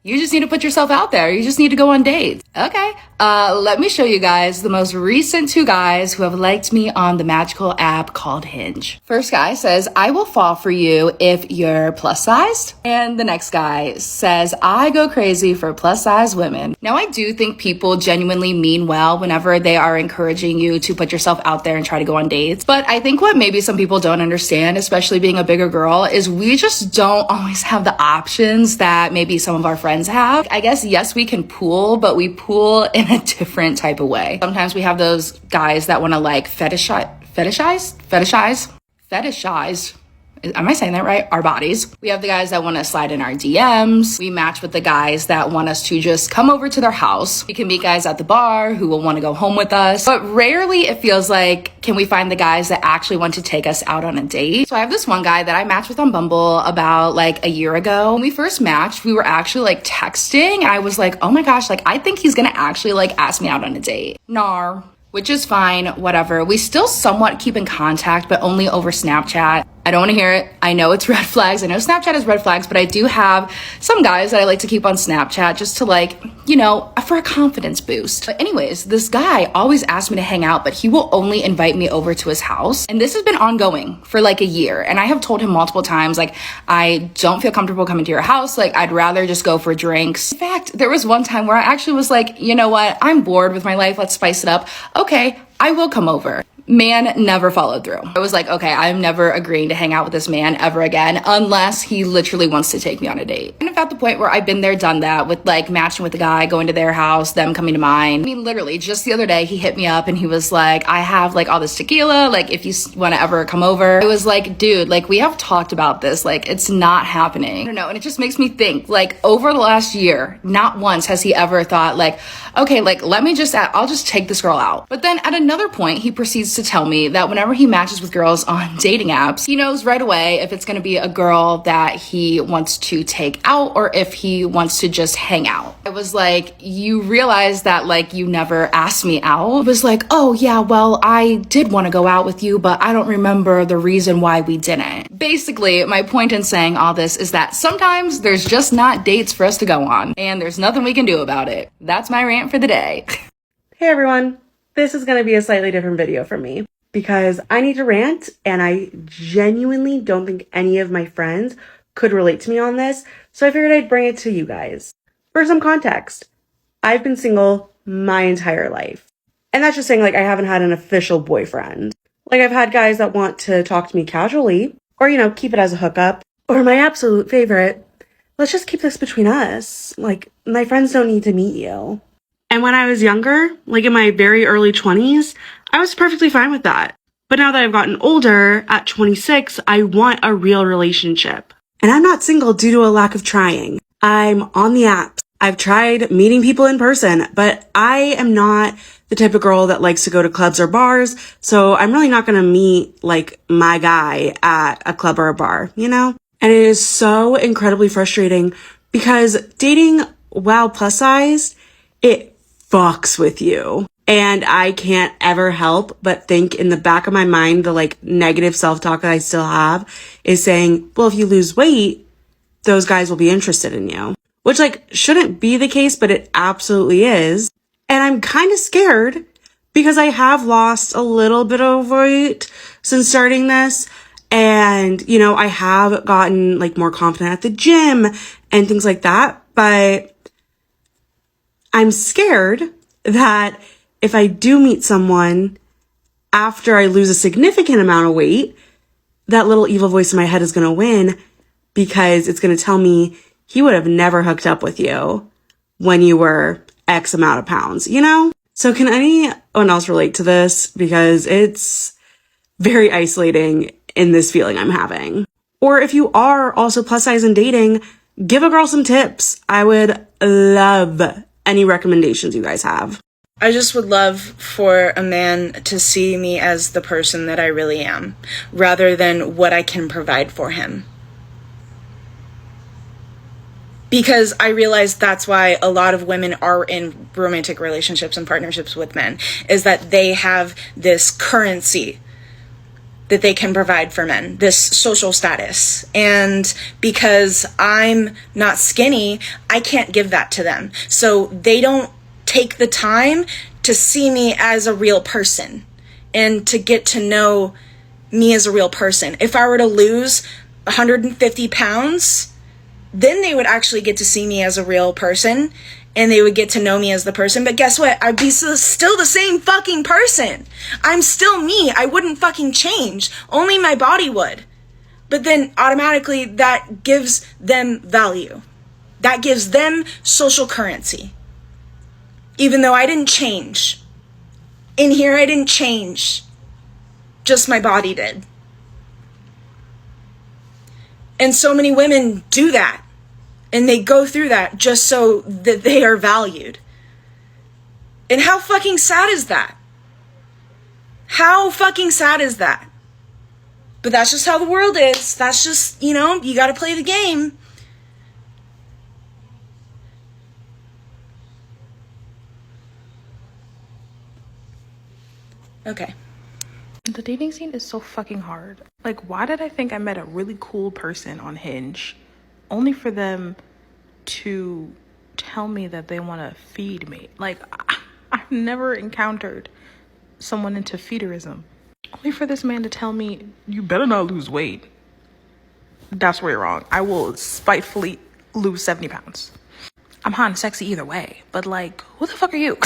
You just need to put yourself out there. You just need to go on dates. Okay. Let me show you guys the most recent 2 guys who have liked me on the magical app called Hinge. First guy says, I will fall for you if you're plus sized. And the next guy says, I go crazy for plus size women. Now, I do think people genuinely mean well whenever they are encouraging you to put yourself out there and try to go on dates. But I think what maybe some people don't understand, especially being a bigger girl, is we just don't always have the options that maybe some of our friends have. I guess, yes, we can pool, but we pool in a different type of way. Sometimes we have those guys that want to like fetishize. Am I saying that right? Our bodies. We have the guys that want to slide in our DMs. We match with the guys that want us to just come over to their house. We can meet guys at the bar who will want to go home with us. But rarely it feels like, can we find the guys that actually want to take us out on a date? So I have this one guy that I matched with on Bumble about like a year ago. When we first matched, we were actually like texting. And I was like, oh my gosh, like I think he's going to actually like ask me out on a date. Nar. Which is fine, whatever. We still somewhat keep in contact, but only over Snapchat. I don't want to hear it. I know it's red flags. I know Snapchat is red flags, but I do have some guys that I like to keep on Snapchat just to like, you know, for a confidence boost. But anyways, this guy always asks me to hang out, but he will only invite me over to his house. And this has been ongoing for like a year. And I have told him multiple times, like, I don't feel comfortable coming to your house. Like, I'd rather just go for drinks. In fact, there was one time where I actually was like, you know what? I'm bored with my life. Let's spice it up. Okay, I will come over. Man never followed through. I was like, okay, I'm never agreeing to hang out with this man ever again unless he literally wants to take me on a date. And I'm at the point where I've been there, done that with like matching with the guy, going to their house, them coming to mine. I mean, literally just the other day, he hit me up and he was like, I have like all this tequila, like if you want to ever come over. I was like, dude, like we have talked about this, like it's not happening. I don't know. And it just makes me think like over the last year, not once has he ever thought like, okay, like I'll just take this girl out. But then at another point, he proceeds to tell me that whenever he matches with girls on dating apps, he knows right away if it's going to be a girl that he wants to take out or if he wants to just hang out. I was like, you realize that like you never asked me out? It was like, oh yeah, well, I did want to go out with you, but I don't remember the reason why we didn't. Basically, my point in saying all this is that sometimes there's just not dates for us to go on and there's nothing we can do about it. That's my rant for the day. Hey everyone, this is going to be a slightly different video for me because I need to rant and I genuinely don't think any of my friends could relate to me on this, so I figured I'd bring it to you guys. For some context, I've been single my entire life. And that's just saying like I haven't had an official boyfriend. Like I've had guys that want to talk to me casually or, you know, keep it as a hookup. Or my absolute favorite, let's just keep this between us. Like my friends don't need to meet you. And when I was younger, like in my very early 20s, I was perfectly fine with that. But now that I've gotten older, at 26, I want a real relationship. And I'm not single due to a lack of trying. I'm on the apps. I've tried meeting people in person, but I am not the type of girl that likes to go to clubs or bars. So I'm really not going to meet like my guy at a club or a bar, you know? And it is so incredibly frustrating because dating while plus sized, it fucks with you. And I can't ever help but think in the back of my mind, the like negative self-talk that I still have is saying, well, if you lose weight, those guys will be interested in you, which like shouldn't be the case, but it absolutely is. And I'm kind of scared because I have lost a little bit of weight since starting this. And, you know, I have gotten like more confident at the gym and things like that. But I'm scared that if I do meet someone after I lose a significant amount of weight, that little evil voice in my head is going to win because it's going to tell me he would have never hooked up with you when you were X amount of pounds, you know? So can anyone else relate to this? Because it's very isolating in this feeling I'm having. Or if you are also plus size and dating, give a girl some tips. I would love any recommendations you guys have. I just would love for a man to see me as the person that I really am, rather than what I can provide for him. Because I realize that's why a lot of women are in romantic relationships and partnerships with men, is that they have this currency that they can provide for men, this social status. And because I'm not skinny, I can't give that to them. So they don't take the time to see me as a real person and to get to know me as a real person. If I were to lose 150 pounds, then they would actually get to see me as a real person and they would get to know me as the person. But guess what? I'd be still the same fucking person. I'm still me. I wouldn't fucking change. Only my body would. But then automatically that gives them value. That gives them social currency. Even though I didn't change. In here, I didn't change. Just my body did. And so many women do that. And they go through that just so that they are valued. And how fucking sad is that? How fucking sad is that? But that's just how the world is. That's just, you gotta play the game. Okay. The dating scene is so fucking hard. Like, why did I think I met a really cool person on Hinge only for them to tell me that they want to feed me? Like, I've never encountered someone into feederism. Only for this man to tell me, you better not lose weight. That's where you're wrong. I will spitefully lose 70 pounds. I'm hot and sexy either way, but like, who the fuck are you?